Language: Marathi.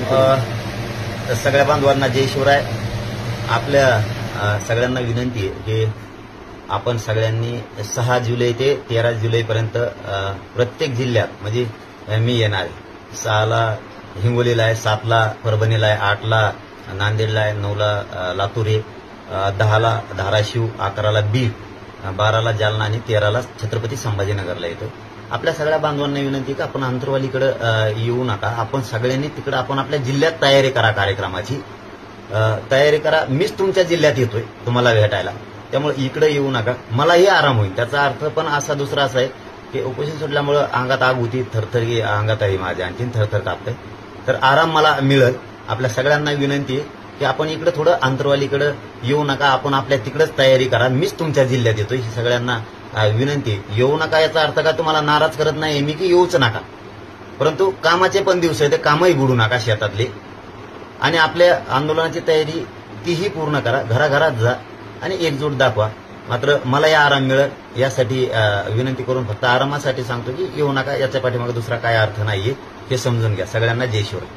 तर सगळ्या बांधवांना जय शिवराय. आपल्या सगळ्यांना विनंती आहे की आपण सगळ्यांनी 6 जुलै ते 13 जुलैपर्यंत प्रत्येक जिल्ह्यात म्हणजे मी येणार आहे. 6ला हिंगोलीला आहे, 7ला परभणीला आहे, 8ला नांदेडला आहे, 9ला लातूर आहे, 10ला धाराशिव, 11ला बीड, 12ला जालना आणि 13ला छत्रपती संभाजीनगरला येतो. आपल्या सगळ्या बांधवांना विनंती की आपण अंतरवालीकडे येऊ नका. आपण सगळ्यांनी तिकडे आपण आपल्या जिल्ह्यात तयारी करा, कार्यक्रमाची तयारी करा. मीच तुमच्या जिल्ह्यात येतोय तुम्हाला भेटायला, त्यामुळे इकडे येऊ नका. मलाही आराम होईल. त्याचा अर्थ पण असा दुसरा असा आहे की उपोषण सोडल्यामुळे अंगात आग होती, थरथर अंगात आहे माझ्या, आणखीन थरथर कापतंय. तर आराम मला मिळेल. आपल्या सगळ्यांना विनंती आहे की आपण इकडे थोडं अंतरवालीकडे येऊ नका. आपण आपल्या तिकडेच तयारी करा. मीच तुमच्या जिल्ह्यात येतोय ही सगळ्यांना विनंती. येऊ नका याचा अर्थ का तुम्हाला नाराज करत नाही मी की येऊच नका, परंतु कामाचे पण दिवस आहे ते कामही बुडू नका शेतातले. आणि आपल्या आंदोलनाची तयारी तीही पूर्ण करा. घराघरात जा आणि एकजूट दाखवा. मात्र मलाही आराम मिळेल यासाठी विनंती करून फक्त आरामासाठी सांगतो की येऊ नका. याच्या पाठीमागे दुसरा काय अर्थ नाहीये हे समजून घ्या. सगळ्यांना जय शिवराय.